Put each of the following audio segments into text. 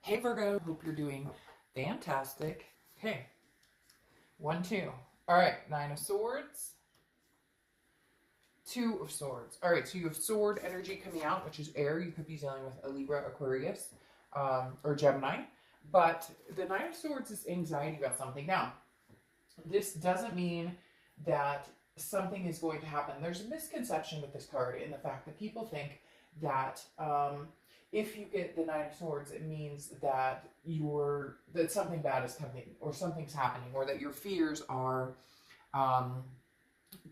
Hey Virgo, hope you're doing fantastic. Okay, 1, 2. All right, 9 of Swords, 2 of Swords. All right, so you have sword energy coming out, which is air. You could be dealing with a Libra, Aquarius, or Gemini. But the 9 of Swords is anxiety about something. Now, this doesn't mean that something is going to happen. There's a misconception with this card in the fact that people think that if you get the 9 of Swords, it means that that something bad is coming, or something's happening, or that your fears are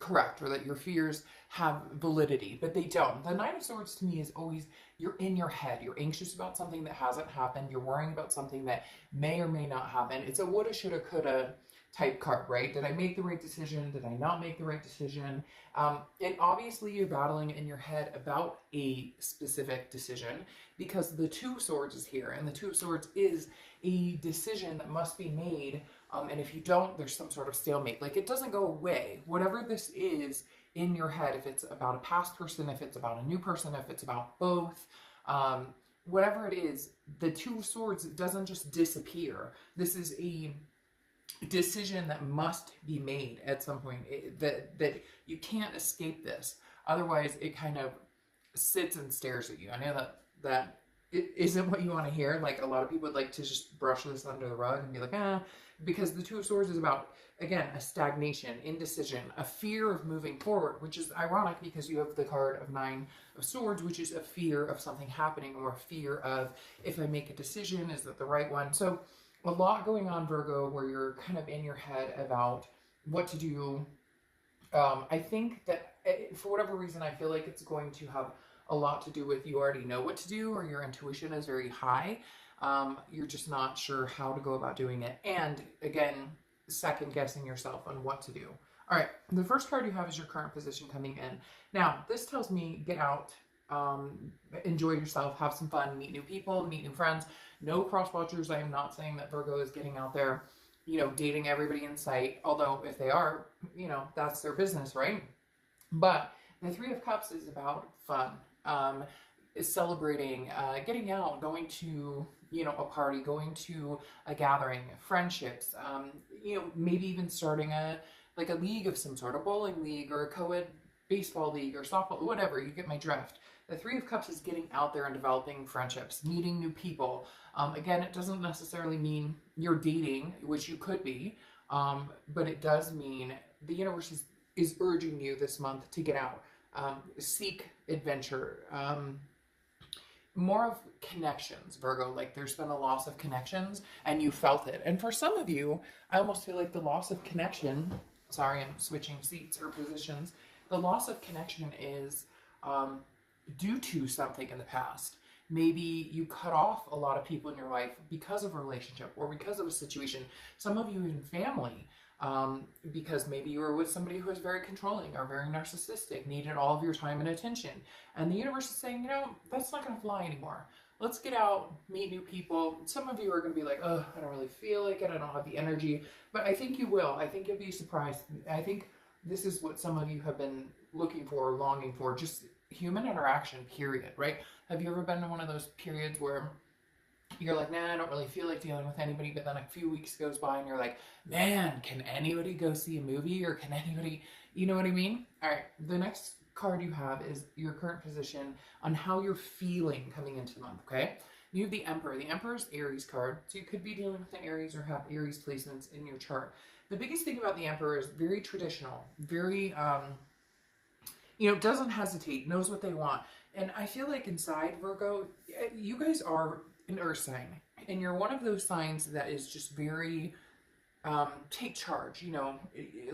correct, or that your fears have validity, but they don't. The 9 of Swords to me is always, you're in your head. You're anxious about something that hasn't happened. You're worrying about something that may or may not happen. It's a woulda, shoulda, coulda type card, right? Did I make the right decision? Did I not make the right decision? And obviously you're battling in your head about a specific decision because the 2 of Swords is here, and the 2 of Swords is a decision that must be made. And if you don't, there's some sort of stalemate. Like, it doesn't go away. Whatever this is in your head, if it's about a past person, if it's about a new person, if it's about both, whatever it is, the 2 of Swords doesn't just disappear. This is a decision that must be made at some point, that you can't escape this. Otherwise, it kind of sits and stares at you. I know that it isn't what you want to hear. Like, a lot of people would like to just brush this under the rug and be like, because the 2 of Swords is about, again, a stagnation, indecision, a fear of moving forward, which is ironic because you have the card of 9 of Swords, which is a fear of something happening, or a fear of, if I make a decision, is that the right one? So a lot going on, Virgo, where you're kind of in your head about what to do. I think that for whatever reason, I feel like it's going to have a lot to do with you already know what to do, or your intuition is very high. You're just not sure how to go about doing it. And again, second guessing yourself on what to do. All right, the first card you have is your current position coming in. Now, this tells me get out, enjoy yourself, have some fun, meet new people, meet new friends. No cross watchers. I am not saying that Virgo is getting out there, dating everybody in sight. Although if they are, that's their business, right? But the 3 of Cups is about fun, is celebrating, getting out, going to, a party, going to a gathering, friendships, maybe even starting a league of some sort, a bowling league or a co-ed baseball league or softball, whatever. You get my drift. The 3 of Cups is getting out there and developing friendships, meeting new people. Again, it doesn't necessarily mean you're dating, which you could be, but it does mean the universe is urging you this month to get out, seek adventure, more of connections, Virgo. Like, there's been a loss of connections and you felt it. And for some of you, I almost feel like the loss of connection, sorry, I'm switching seats or positions. The loss of connection is due to something in the past. Maybe you cut off a lot of people in your life because of a relationship or because of a situation. Some of you in family, because maybe you were with somebody who was very controlling or very narcissistic, needed all of your time and attention. And the universe is saying, that's not going to fly anymore. Let's get out, meet new people. Some of you are going to be like, oh, I don't really feel like it. I don't have the energy. But I think you will. I think you'll be surprised. I think this is what some of you have been looking for, longing for, just human interaction, period, right? Have you ever been in one of those periods where you're like, nah, I don't really feel like dealing with anybody, but then a few weeks goes by and you're like, man, can anybody go see a movie, or can anybody, you know what I mean? All right, the next card you have is your current position on how you're feeling coming into the month, okay? You have the Emperor. The Emperor's Aries card, so you could be dealing with an Aries or have Aries placements in your chart. The biggest thing about the Emperor is very traditional, very, doesn't hesitate, knows what they want. And I feel like inside, Virgo, you guys are an earth sign, and you're one of those signs that is just very take charge. A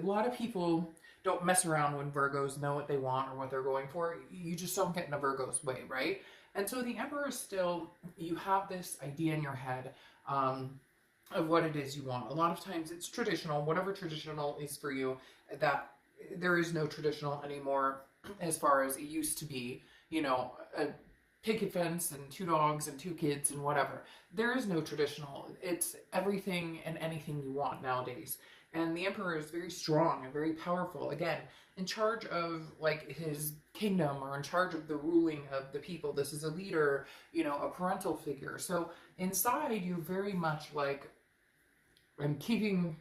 lot of people don't mess around when Virgos know what they want or what they're going for. You just don't get in a Virgo's way, right? And so the Emperor is still, you have this idea in your head of what it is you want. A lot of times it's traditional, whatever traditional is for you. That there is no traditional anymore as far as it used to be, a picket fence and 2 dogs and 2 kids and whatever. There is no traditional. It's everything and anything you want nowadays. And the Emperor is very strong and very powerful. Again, in charge of his kingdom, or in charge of the ruling of the people. This is a leader, a parental figure. So inside you're very much like, I'm keeping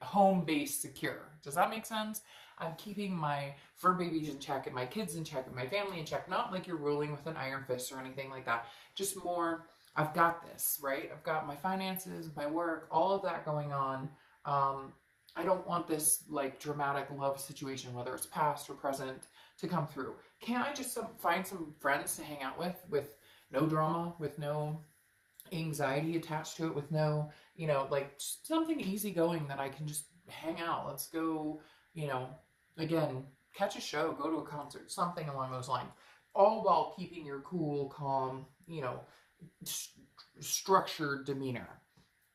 home base secure. Does that make sense? I'm keeping my fur babies in check and my kids in check and my family in check. Not like you're ruling with an iron fist or anything like that. Just more, I've got this, right? I've got my finances, my work, all of that going on. I don't want this like dramatic love situation, whether it's past or present, to come through. Can't I just find some friends to hang out with no drama, with no anxiety attached to it, with no, you know, like something easygoing that I can just hang out. Let's go, you know, again, catch a show, go to a concert, something along those lines. All while keeping your cool, calm, you know, structured demeanor.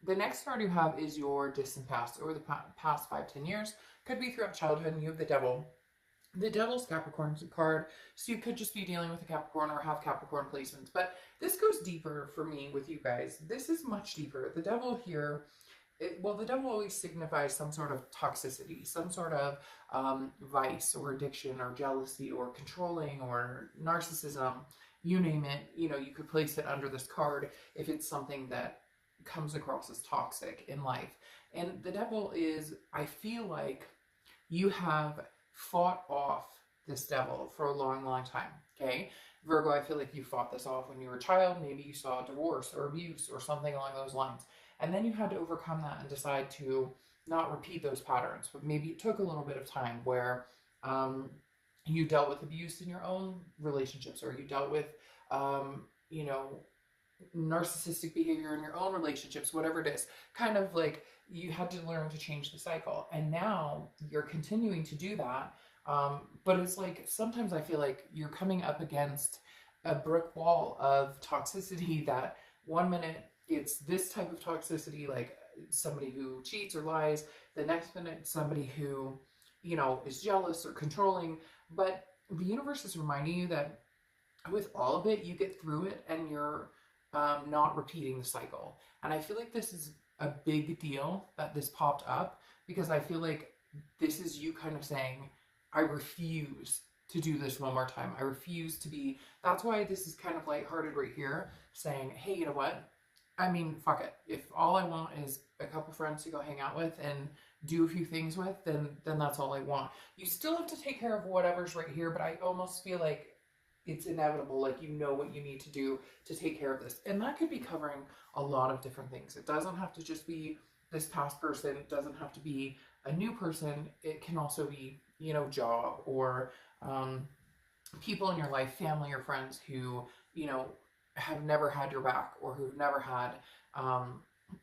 The next card you have is your distant past, over the past 5-10 years. Could be throughout childhood, and you have the Devil. The Devil's Capricorn card, so you could just be dealing with a Capricorn or have Capricorn placements. But this goes deeper for me with you guys. This is much deeper. The Devil here, well, the Devil always signifies some sort of toxicity, some sort of vice or addiction or jealousy or controlling or narcissism. You name it, you know, you could place it under this card if it's something that comes across as toxic in life. And the Devil is, I feel like you have fought off this devil for a long, long time, okay? Virgo, I feel like you fought this off when you were a child. Maybe you saw divorce or abuse or something along those lines. And then you had to overcome that and decide to not repeat those patterns. But maybe it took a little bit of time where you dealt with abuse in your own relationships, or you dealt with, you know, narcissistic behavior in your own relationships, whatever it is. Kind of like you had to learn to change the cycle. And now you're continuing to do that. But it's like, sometimes I feel like you're coming up against a brick wall of toxicity that one minute it's this type of toxicity, like somebody who cheats or lies. The next minute, somebody who, you know, is jealous or controlling. But the universe is reminding you that with all of it, you get through it and you're not repeating the cycle. And I feel like this is a big deal that this popped up, because I feel like this is you kind of saying, I refuse to do this one more time. I refuse to be, that's why this is kind of lighthearted right here, saying, hey, you know what? I mean, fuck it. If all I want is a couple friends to go hang out with and do a few things with, then that's all I want. You still have to take care of whatever's right here, but I almost feel like it's inevitable, like you know what you need to do to take care of this. And that could be covering a lot of different things. It doesn't have to just be this past person. It doesn't have to be a new person. It can also be, you know, job or people in your life, family or friends who, you know, have never had your back or who've never had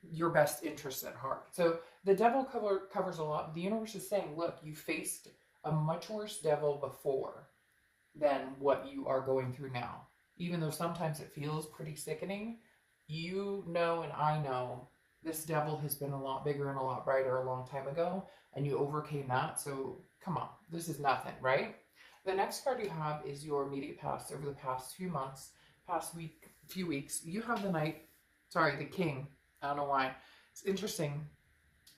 your best interests at heart. So the Devil covers a lot. The universe is saying, look, you faced a much worse devil before than what you are going through now. Even though sometimes it feels pretty sickening, you know and I know this devil has been a lot bigger and a lot brighter a long time ago, and you overcame that. So come on, this is nothing, right? The next card you have is your immediate past over the past few months, few weeks. You have the King. I don't know why. It's interesting.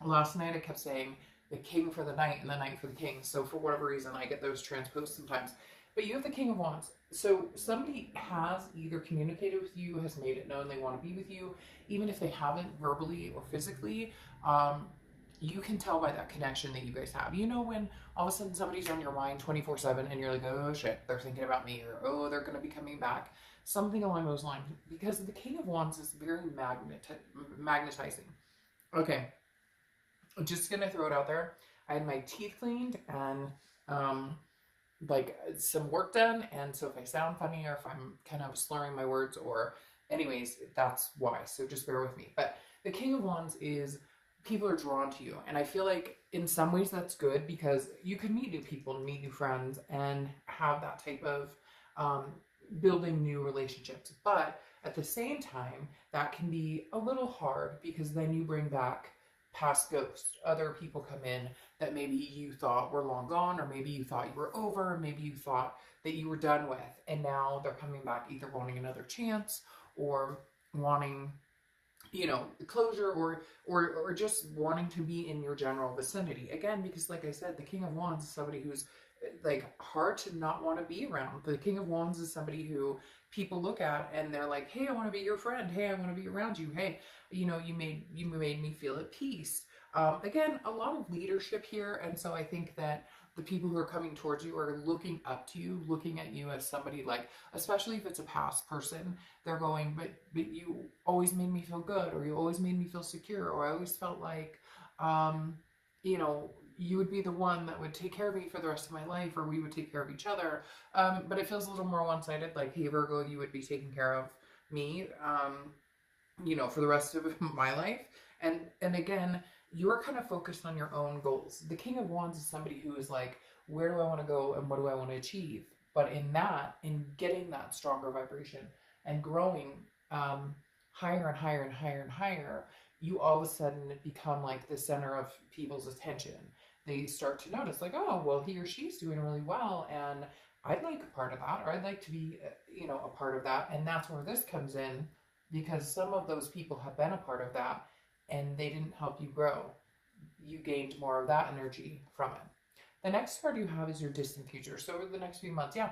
Last night I kept saying the King for the Knight and the Knight for the King. So for whatever reason, I get those transposed sometimes. But you have the King of Wands. So somebody has either communicated with you, has made it known they want to be with you, even if they haven't verbally or physically. You can tell by that connection that you guys have. You know when all of a sudden somebody's on your mind 24/7 and you're like, oh shit, they're thinking about me, or oh, they're going to be coming back. Something along those lines. Because the King of Wands is very magnetizing. Okay. I'm just going to throw it out there. I had my teeth cleaned and like some work done, and so if I sound funny or if I'm kind of slurring my words, or anyways, that's why, so just bear with me. But the King of Wands is people are drawn to you, and I feel like in some ways that's good, because you can meet new people and meet new friends and have that type of building new relationships. But at the same time, that can be a little hard, because then you bring back past ghosts. Other people come in that maybe you thought were long gone, or maybe you thought you were over, maybe you thought that you were done with, and now they're coming back either wanting another chance or wanting, you know, closure, or just wanting to be in your general vicinity. Again, because like I said, the King of Wands is somebody who's like hard to not want to be around. The King of Wands is somebody who people look at and they're like, hey, I want to be your friend. Hey, I want to be around you. Hey, you know, you made me feel at peace. Again, a lot of leadership here. And so I think that the people who are coming towards you are looking up to you, looking at you as somebody like, especially if it's a past person, they're going, but you always made me feel good, or you always made me feel secure, or I always felt like, you know, you would be the one that would take care of me for the rest of my life, or we would take care of each other. But it feels a little more one-sided, like, hey, Virgo, you would be taking care of me, you know, for the rest of my life. And again, you're kind of focused on your own goals. The King of Wands is somebody who is like, where do I want to go and what do I want to achieve? But in getting that stronger vibration and growing higher and higher and higher and higher, you all of a sudden become like the center of people's attention. They start to notice like, oh, well, he or she's doing really well, and I'd like a part of that, or I'd like to be, you know, a part of that. And that's where this comes in, because some of those people have been a part of that and they didn't help you grow. You gained more of that energy from it. The next card you have is your distant future. So over the next few months, yeah.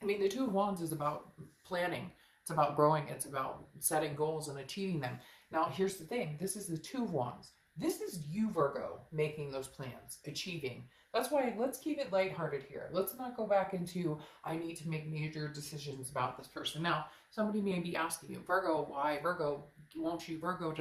I mean, the Two of Wands is about planning. It's about growing. It's about setting goals and achieving them. Now, here's the thing. This is the Two of Wands. This is you, Virgo, making those plans, achieving. That's why let's keep it lighthearted here. Let's not go back into, I need to make major decisions about this person. Now, somebody may be asking you, Virgo, why? Virgo, won't you? Virgo,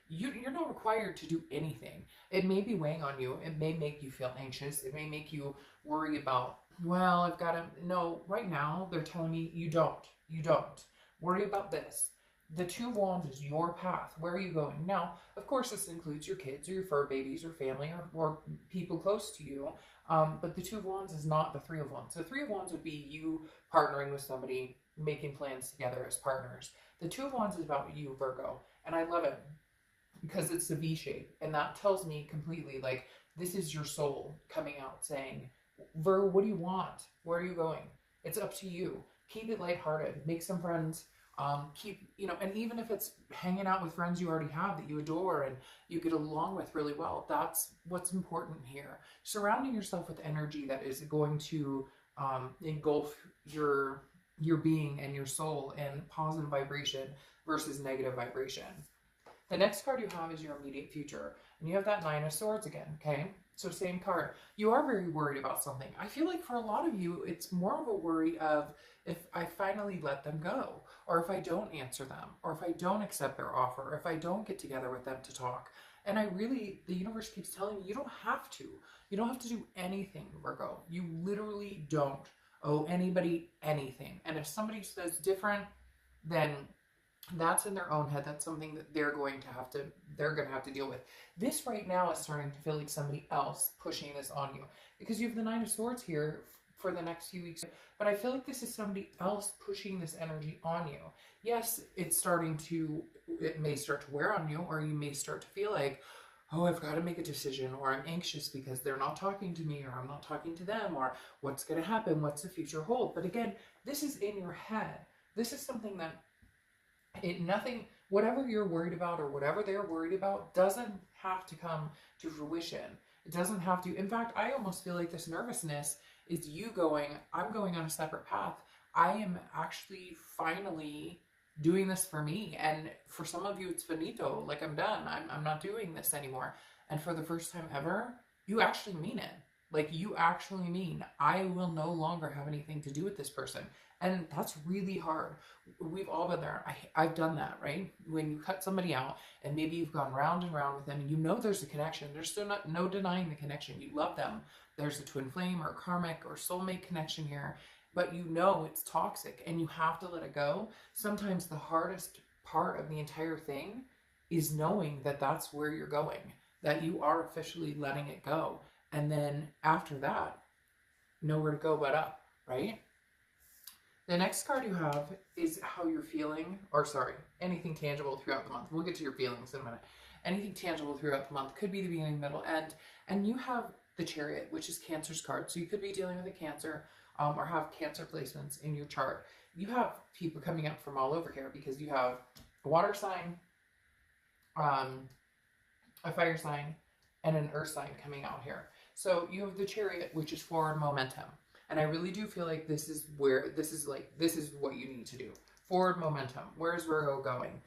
you're not required to do anything. It may be weighing on you. It may make you feel anxious. It may make you worry about, well, I've got to, no, right now they're telling me you don't. Worry about this. The Two of Wands is your path. Where are you going? Now, of course, this includes your kids or your fur babies or family or people close to you. But the Two of Wands is not the Three of Wands. The Three of Wands would be you partnering with somebody, making plans together as partners. The Two of Wands is about you, Virgo. And I love it because it's a V shape. And that tells me completely, like, this is your soul coming out saying, Virgo, what do you want? Where are you going? It's up to you. Keep it lighthearted. Make some friends. Keep, you know, and even if it's hanging out with friends you already have that you adore and you get along with really well, that's what's important here. Surrounding yourself with energy that is going to engulf your being and your soul in positive vibration versus negative vibration. The next card you have is your immediate future. And you have that Nine of Swords again, okay? So same card. You are very worried about something. I feel like for a lot of you, it's more of a worry of if I finally let them go, or if I don't answer them, or if I don't accept their offer, or if I don't get together with them to talk. And the universe keeps telling me you don't have to. You don't have to do anything, Virgo. You literally don't owe anybody anything. And if somebody says different, then that's in their own head. That's something that they're going to have to deal with. This right now is starting to feel like somebody else pushing this on you, because you have the Nine of Swords here for the next few weeks. But I feel like this is somebody else pushing this energy on you. Yes, it may start to wear on you, or you may start to feel like, oh, I've got to make a decision, or I'm anxious because they're not talking to me, or I'm not talking to them, or what's going to happen, what's the future hold. But again, this is in your head. This is something that whatever you're worried about or whatever they're worried about doesn't have to come to fruition. It doesn't have to. In fact, I almost feel like this nervousness is you going, I'm going on a separate path. I am actually finally doing this for me. And for some of you, it's finito. Like, I'm done. I'm not doing this anymore. And for the first time ever, you actually mean it. Like, you actually mean, I will no longer have anything to do with this person. And that's really hard. We've all been there. I've done that, right? When you cut somebody out and maybe you've gone round and round with them and you know there's a connection. There's still no denying the connection. You love them. There's a twin flame or karmic or soulmate connection here, but you know it's toxic and you have to let it go. Sometimes the hardest part of the entire thing is knowing that that's where you're going, that you are officially letting it go. And then after that, nowhere to go but up, right? The next card you have is how you're feeling, or sorry, anything tangible throughout the month. We'll get to your feelings in a minute. Anything tangible throughout the month could be the beginning, middle, end. And you have the Chariot, which is Cancer's card. So you could be dealing with a Cancer or have Cancer placements in your chart. You have people coming up from all over here because you have a water sign, a fire sign, and an earth sign coming out here. So you have the Chariot, which is forward momentum. And I really do feel like this is what you need to do. Forward momentum. Where's Virgo going?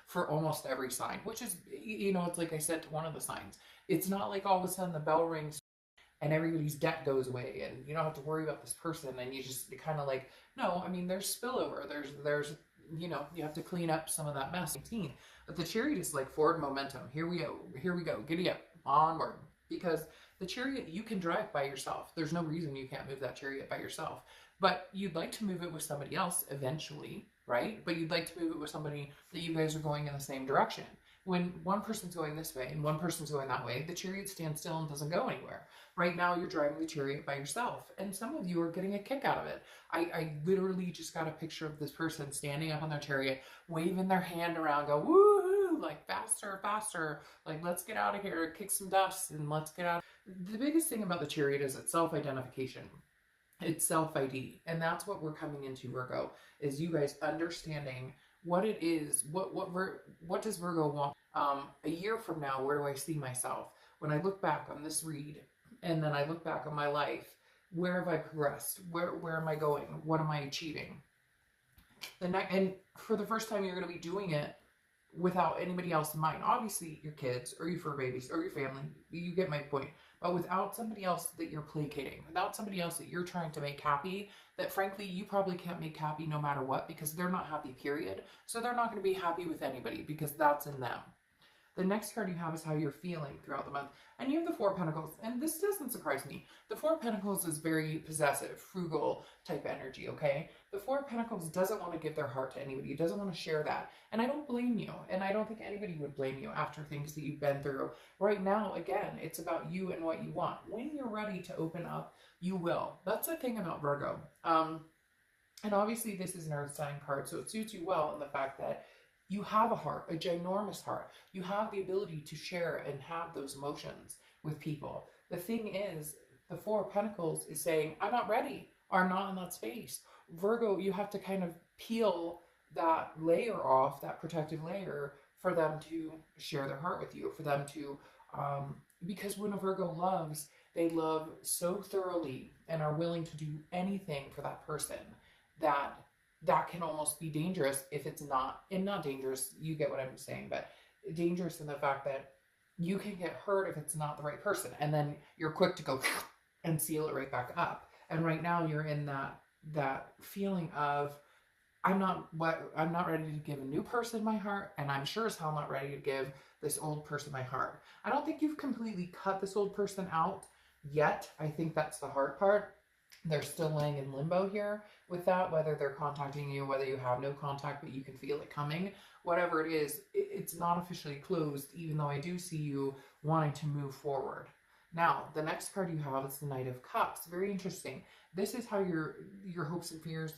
For almost every sign, which is, it's like I said to one of the signs. It's not like all of a sudden the bell rings and everybody's debt goes away and you don't have to worry about this person and you kind of like, no, I mean, there's spillover. There's you have to clean up some of that mess. But the Chariot is like forward momentum. Here we go. Giddy up, onward. Because the Chariot, you can drive by yourself. There's no reason you can't move that Chariot by yourself. But you'd like to move it with somebody else eventually, right? But you'd like to move it with somebody that you guys are going in the same direction. When one person's going this way and one person's going that way, the Chariot stands still and doesn't go anywhere. Right now, you're driving the Chariot by yourself, and some of you are getting a kick out of it. I literally just got a picture of this person standing up on their Chariot, waving their hand around, go, woohoo, like faster, faster, like let's get out of here, kick some dust, and let's get out. The biggest thing about the Chariot is it's self-identification. It's self-ID, and that's what we're coming into, Virgo, is you guys understanding what it is, what does Virgo want? A year from now, where do I see myself? When I look back on this read, and then I look back on my life, where have I progressed? Where am I going? What am I achieving? And for the first time, you're going to be doing it without anybody else in mind. Obviously, your kids, or your fur babies, or your family. You get my point. But without somebody else that you're placating, without somebody else that you're trying to make happy, that frankly, you probably can't make happy no matter what, because they're not happy, period. So they're not going to be happy with anybody, because that's in them. The next card you have is how you're feeling throughout the month. And you have the Four of Pentacles. And this doesn't surprise me. The Four of Pentacles is very possessive, frugal type energy, okay? The Four of Pentacles doesn't want to give their heart to anybody. It doesn't want to share that. And I don't blame you. And I don't think anybody would blame you after things that you've been through. Right now, again, it's about you and what you want. When you're ready to open up, you will. That's the thing about Virgo. And obviously, this is an earth sign card, so it suits you well in the fact that you have a heart, a ginormous heart. You have the ability to share and have those emotions with people. The thing is, the Four of Pentacles is saying, I'm not ready, or I'm not in that space. Virgo, you have to kind of peel that layer off, that protective layer, for them to share their heart with you, for them to, because when a Virgo loves, they love so thoroughly and are willing to do anything for that person that can almost be dangerous if it's not, and not dangerous, you get what I'm saying, but dangerous in the fact that you can get hurt if it's not the right person, and then you're quick to go and seal it right back up. And right now you're in that feeling of, I'm not ready to give a new person my heart, and I'm sure as hell not ready to give this old person my heart. I don't think you've completely cut this old person out yet. I think that's the hard part. They're still laying in limbo here with that, whether they're contacting you, whether you have no contact, but you can feel it coming. Whatever it is, it's not officially closed, even though I do see you wanting to move forward. Now, the next card you have is the Knight of Cups. Very interesting. This is how your hopes and fears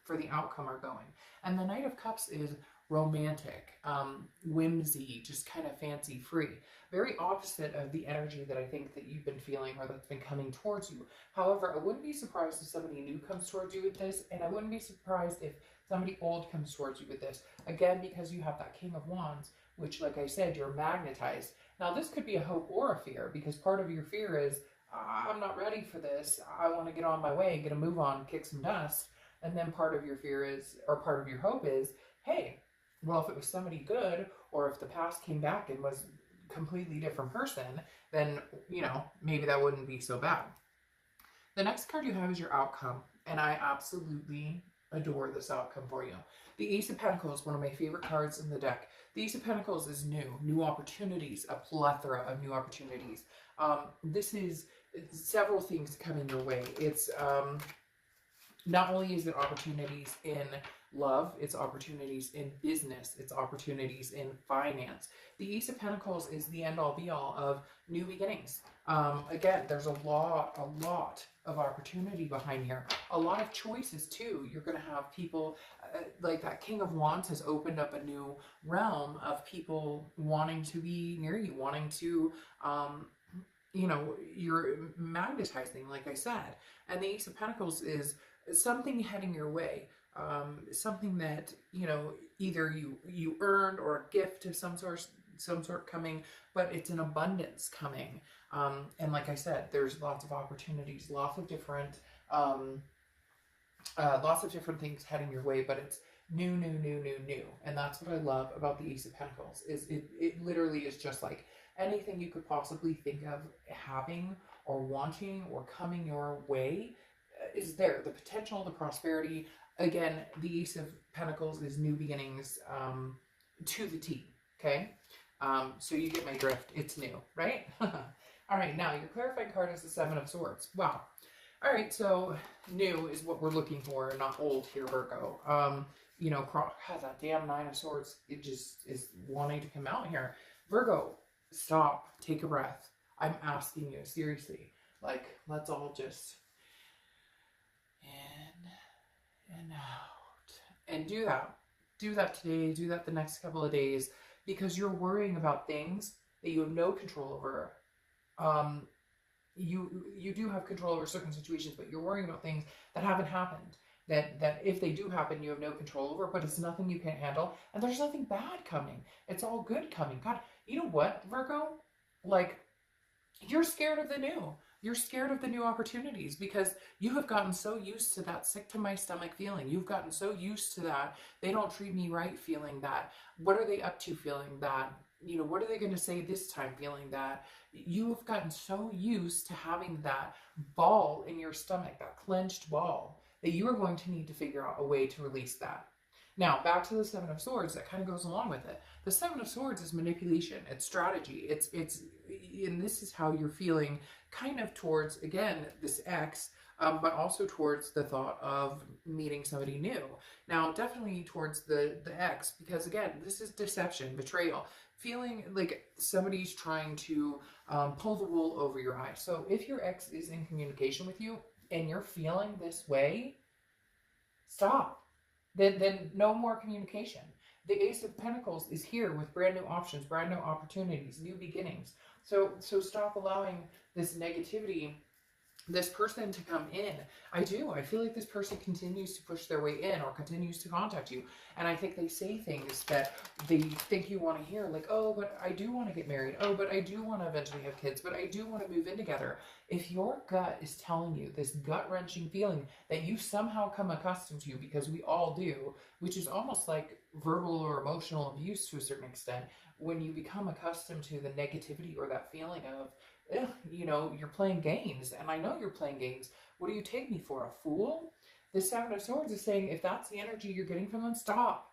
for the outcome are going. And the Knight of Cups is romantic, whimsy, just kind of fancy free. Very opposite of the energy that I think that you've been feeling or that's been coming towards you. However, I wouldn't be surprised if somebody new comes towards you with this, and I wouldn't be surprised if somebody old comes towards you with this. Again, because you have that King of Wands, which, like I said, you're magnetized. Now, this could be a hope or a fear, because part of your fear is, I'm not ready for this. I want to get on my way, get a move on, kick some dust. And then part of your fear is, or part of your hope is, hey, well, if it was somebody good, or if the past came back and was a completely different person, then, maybe that wouldn't be so bad. The next card you have is your outcome, and I absolutely adore this outcome for you. The Ace of Pentacles, one of my favorite cards in the deck. The Ace of Pentacles is new opportunities, a plethora of new opportunities. This is several things coming your way. It's not only is it opportunities in love, it's opportunities in business, it's opportunities in finance. The Ace of Pentacles is the end-all be-all of new beginnings. Again, there's a lot of opportunity behind here. A lot of choices too. You're going to have people, like that King of Wands has opened up a new realm of people wanting to be near you, wanting to, you're magnetizing, like I said. And the Ace of Pentacles is something heading your way. Something that, either you earned, or a gift of some some sort coming, but it's an abundance coming. And like I said, there's lots of opportunities, lots of different things heading your way, but it's new. And that's what I love about the Ace of Pentacles, is it literally is just like anything you could possibly think of having or wanting or coming your way is there. The potential, the prosperity. Again, the Ace of Pentacles is new beginnings, to the T. Okay. So you get my drift. It's new, right? All right. Now your clarifying card is the Seven of Swords. Wow. All right. So new is what we're looking for, not old here, Virgo. You know, God, that damn Nine of Swords, it just is wanting to come out here. Virgo, stop, take a breath. I'm asking you, seriously. Like, let's all just in and out. And do that. Do that today, do that the next couple of days, because you're worrying about things that you have no control over. You do have control over certain situations, but you're worrying about things that haven't happened. That if they do happen, you have no control over, but it's nothing you can't handle. And there's nothing bad coming. It's all good coming. God, you know what, Virgo? Like, you're scared of the new. You're scared of the new opportunities because you have gotten so used to that sick to my stomach feeling. You've gotten so used to that they don't treat me right feeling, that what are they up to feeling, that, you know, what are they going to say this time feeling, that you have gotten so used to having that ball in your stomach, that clenched ball, that you are going to need to figure out a way to release that. Now, back to the Seven of Swords, that kind of goes along with it. The Seven of Swords is manipulation, it's strategy, and this is how you're feeling kind of towards, again, this ex, but also towards the thought of meeting somebody new. Now, definitely towards the ex, because again, this is deception, betrayal, feeling like somebody's trying to pull the wool over your eyes. So if your ex is in communication with you and you're feeling this way, stop. Then no more communication. The Ace of Pentacles is here with brand new options, brand new opportunities, new beginnings. So stop allowing this negativity, this person to come in. I feel like this person continues to push their way in or continues to contact you. And I think they say things that they think you want to hear, like, oh, but I do want to get married. Oh, but I do want to eventually have kids, but I do want to move in together. If your gut is telling you this gut-wrenching feeling that you somehow come accustomed to, because we all do, which is almost like verbal or emotional abuse to a certain extent, when you become accustomed to the negativity or that feeling of, you know, you're playing games, and I know you're playing games. What do you take me for, a fool? The Seven of Swords is saying, if that's the energy you're getting from them, stop.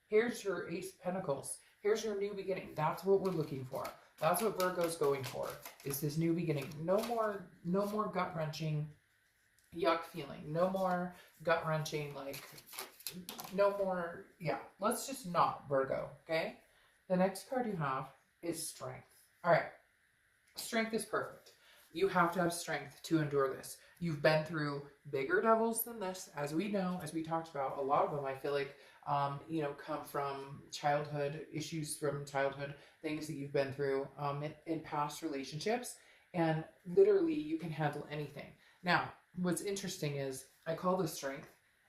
Here's your Ace of Pentacles. Here's your new beginning. That's what we're looking for. That's what Virgo's going for, is this new beginning. No more gut-wrenching yuck feeling. No more gut-wrenching, like, no more, yeah. Let's just not, Virgo, okay? The next card you have is Strength. All right. Strength is perfect. You have to have strength to endure this. You've been through bigger devils than this, as we know, as we talked about. A lot of them, I feel like, you know, come from childhood, issues from childhood, things that you've been through in past relationships. And literally, you can handle anything. Now, what's interesting is I call this Strength,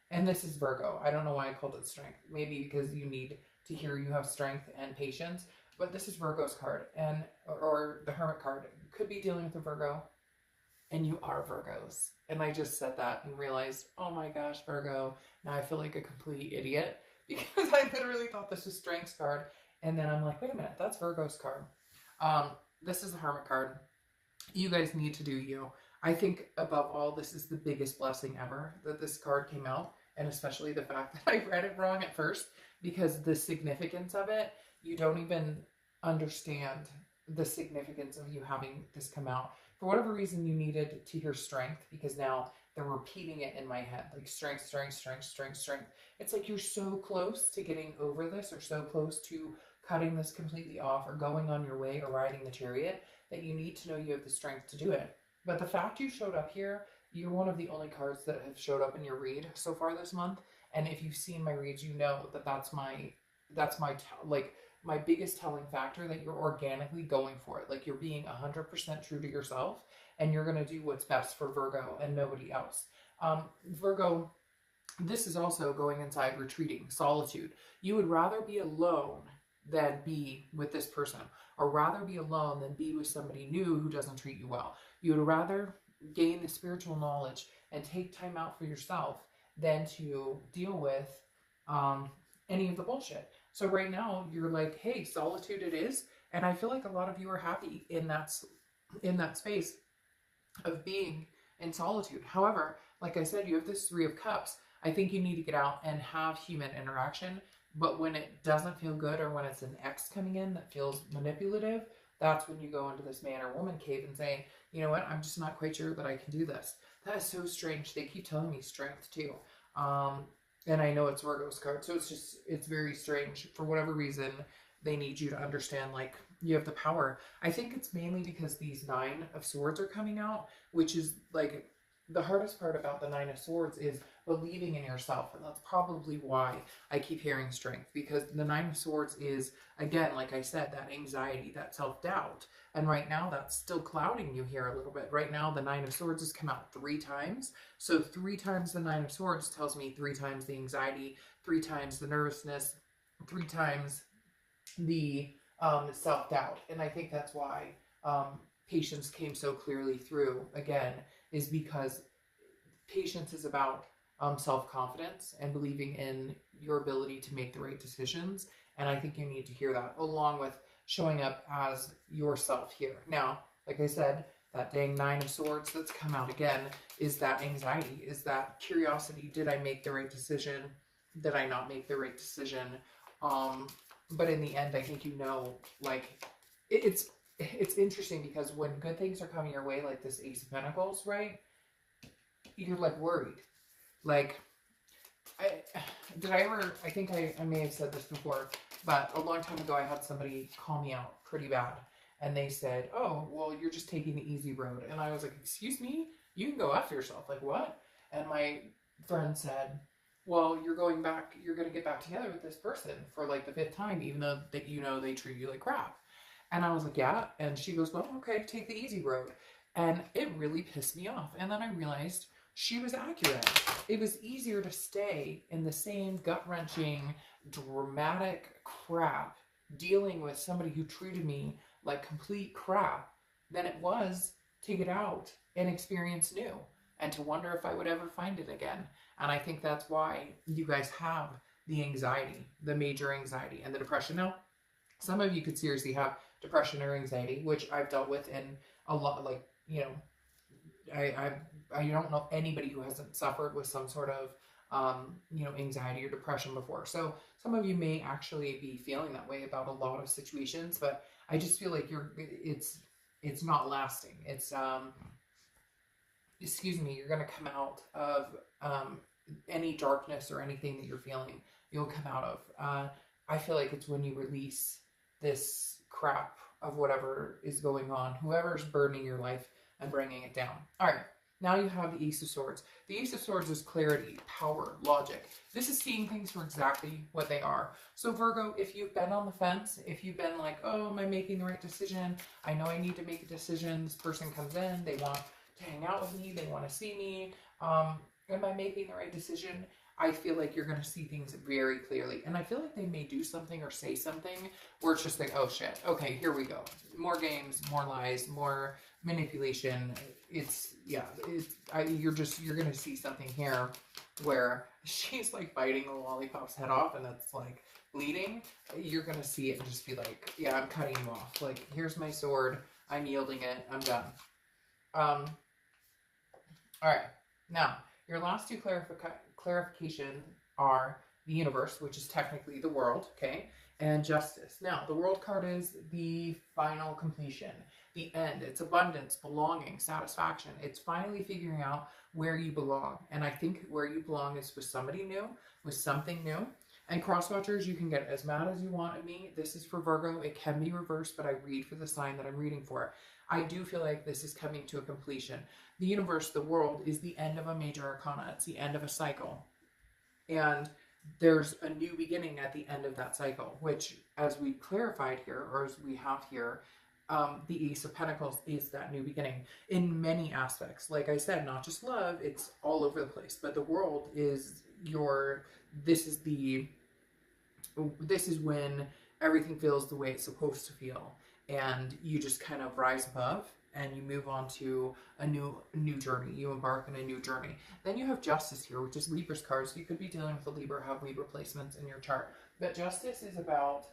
and this is Virgo. I don't know why I called it Strength. Maybe because you need to hear you have strength and patience. But this is Virgo's card, and or the Hermit card. Could be dealing with a Virgo, and you are Virgos. And I just said that and realized, oh my gosh, Virgo. Now I feel like a complete idiot because I literally thought this was Strength's card, and then I'm like, wait a minute, that's Virgo's card. This is the Hermit card. You guys need to do you. I think above all, this is the biggest blessing ever that this card came out, and especially the fact that I read it wrong at first, because the significance of it, you don't even understand the significance of you having this come out. For whatever reason, you needed to hear Strength, because now they're repeating it in my head, like strength, strength, strength, strength, strength. It's like you're so close to getting over this, or so close to cutting this completely off, or going on your way, or riding the chariot, that you need to know you have the strength to do it. But the fact you showed up here, you're one of the only cards that have showed up in your read so far this month. And if you've seen my reads, you know that that's my biggest telling factor, that you're organically going for it. Like, you're being 100% true to yourself, and you're going to do what's best for Virgo and nobody else. Virgo, this is also going inside, retreating, solitude. You would rather be alone than be with this person, or rather be alone than be with somebody new who doesn't treat you well. You would rather gain the spiritual knowledge and take time out for yourself than to deal with any of the bullshit. So right now you're like, hey, solitude it is. And I feel like a lot of you are happy in that space of being in solitude. However, like I said, you have this Three of Cups. I think you need to get out and have human interaction. But when it doesn't feel good, or when it's an ex coming in that feels manipulative, that's when you go into this man or woman cave and say, you know what, I'm just not quite sure that I can do this. That is so strange. They keep telling me strength too. And I know it's Virgo's card. So it's very strange. For whatever reason, they need you to understand, like, you have the power. I think it's mainly because these Nine of Swords are coming out, which is like the hardest part about the Nine of Swords is believing in yourself. And that's probably why I keep hearing strength, because the Nine of Swords is, again, like I said, that anxiety, that self-doubt. And right now that's still clouding you here a little bit. Right now the Nine of Swords has come out 3 times. So 3 times the Nine of Swords tells me 3 times the anxiety, 3 times the nervousness, 3 times the self-doubt. And I think that's why patience came so clearly through again, is because patience is about self-confidence and believing in your ability to make the right decisions. And I think you need to hear that along with showing up as yourself here. Now, like I said, that dang Nine of Swords that's come out again is that anxiety, is that curiosity. Did I make the right decision? Did I not make the right decision? But in the end, I think you know, like, it's interesting because when good things are coming your way, like this Ace of Pentacles, right? You're like worried. Like, I think I may have said this before, but a long time ago I had somebody call me out pretty bad. And they said, oh, well, you're just taking the easy road. And I was like, excuse me? You can go after yourself. Like, what? And my friend said, well, you're going to get back together with this person for like the 5th time, even though that, you know, they treat you like crap. And I was like, yeah. And she goes, well, okay, take the easy road. And it really pissed me off. And then I realized she was accurate. It was easier to stay in the same gut-wrenching, dramatic crap, dealing with somebody who treated me like complete crap, than it was to get out and experience new, and to wonder if I would ever find it again. And I think that's why you guys have the anxiety, the major anxiety, and the depression. Now, some of you could seriously have depression or anxiety, which I've dealt with in a lot, like, you know, I don't know anybody who hasn't suffered with some sort of, you know, anxiety or depression before. So some of you may actually be feeling that way about a lot of situations, but I just feel like it's not lasting. It's, excuse me, you're going to come out of, any darkness or anything that you're feeling, you'll come out of. I feel like it's when you release this crap of whatever is going on, whoever's burdening your life and bringing it down. All right. Now you have the Ace of Swords. The Ace of Swords is clarity, power, logic. This is seeing things for exactly what they are. So Virgo, if you've been on the fence, if you've been like, oh, am I making the right decision? I know I need to make a decision. This person comes in, they want to hang out with me, they want to see me. Am I making the right decision? I feel like you're going to see things very clearly. And I feel like they may do something or say something where it's just like, oh shit, okay, here we go. More games, more lies, more manipulation. You're going to see something here where she's like biting the lollipop's head off and it's like bleeding. You're going to see it and just be like, yeah, I'm cutting you off. Like, here's my sword. I'm yielding it. I'm done. All right. Now, your last 2 clarification are the universe, which is technically the world, okay, and justice. Now, the world card is the final completion, the end. It's abundance, belonging, satisfaction. It's finally figuring out where you belong. And I think where you belong is with somebody new, with something new. And cross watchers, you can get as mad as you want at me. This is for Virgo. It can be reversed, but I read for the sign that I'm reading for. I do feel like this is coming to a completion. The universe, the world, is the end of a major arcana. It's the end of a cycle. And there's a new beginning at the end of that cycle, which, as we clarified here, or as we have here, the Ace of Pentacles is that new beginning in many aspects. Like I said, not just love, it's all over the place. But the world is this is when everything feels the way it's supposed to feel, and you just kind of rise above and you move on to a new journey. You embark on a new journey. Then you have Justice here, which is Libra's card. So you could be dealing with a Libra, have Libra placements in your chart. But Justice is about,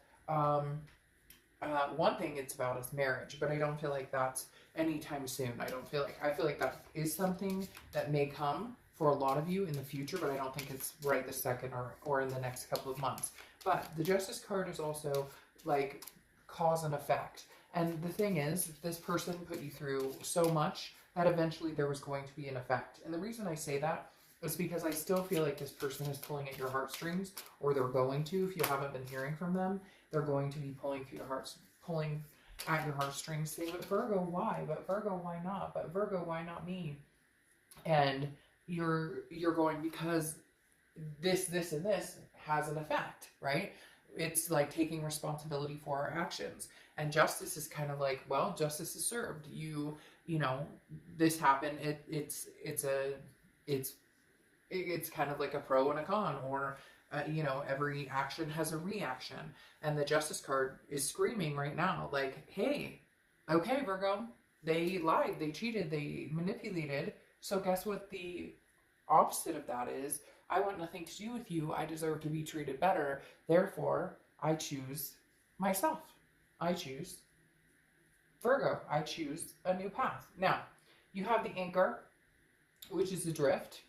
one thing it's about is marriage, but I don't feel like that's anytime soon. I feel like that is something that may come for a lot of you in the future, but I don't think it's right this second or in the next couple of months. But the Justice card is also like cause and effect. And the thing is, this person put you through so much that eventually there was going to be an effect. And the reason I say that is because I still feel like this person is pulling at your heartstrings, or they're going to. If you haven't been hearing from them, they're going to be pulling at your heartstrings, saying, but Virgo, why? But Virgo, why not? But Virgo, why not me? And you're going, because this, and this has an effect, right? It's like taking responsibility for our actions. And Justice is kind of like, well, justice is served. You know, this happened. It's kind of like a pro and a con, or you know, every action has a reaction. And the Justice card is screaming right now, like, hey, okay, Virgo, they lied, they cheated, they manipulated. So guess what the opposite of that is? I want nothing to do with you. I deserve to be treated better. Therefore, I choose myself. I choose Virgo. I choose a new path. Now, you have the anchor, which is adrift.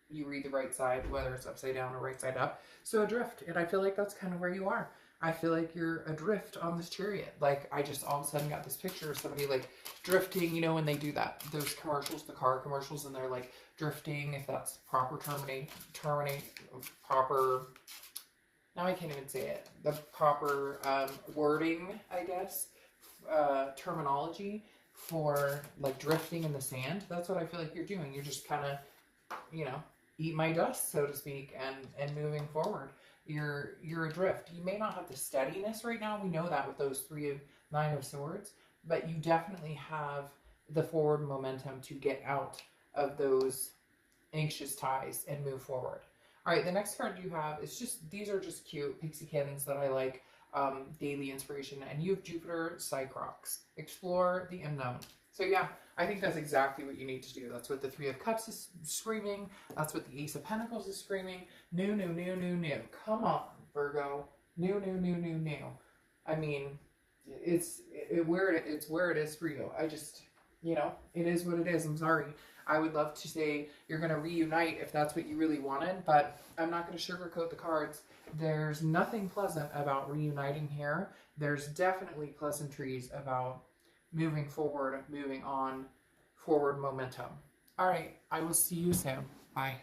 You read the right side, whether it's upside down or right side up. So adrift, and I feel like that's kind of where you are. I feel like you're adrift on this chariot. Like, I just all of a sudden got this picture of somebody like drifting, you know, when they do that, those commercials, the car commercials, and they're like drifting, if that's proper proper, now I can't even say it, the proper wording, I guess, terminology for like drifting in the sand. That's what I feel like you're doing. You're just kind of, you know, eat my dust, so to speak, and moving forward. You're adrift. You may not have the steadiness right now. We know that with those Nine of Swords, but you definitely have the forward momentum to get out of those anxious ties and move forward. All right, the next card you have is just, these are just cute pixiekins that I like, daily inspiration. And you have Jupiter Cycrox. Explore the unknown. So yeah, I think that's exactly what you need to do. That's what the Three of Cups is screaming. That's what the Ace of Pentacles is screaming. New. Come on, Virgo. New. I mean, it's where it is for you. I just, you know, it is what it is. I'm sorry. I would love to say you're going to reunite if that's what you really wanted, but I'm not going to sugarcoat the cards. There's nothing pleasant about reuniting here. There's definitely pleasantries about moving forward, moving on, forward momentum. All right, I will see you soon. Bye.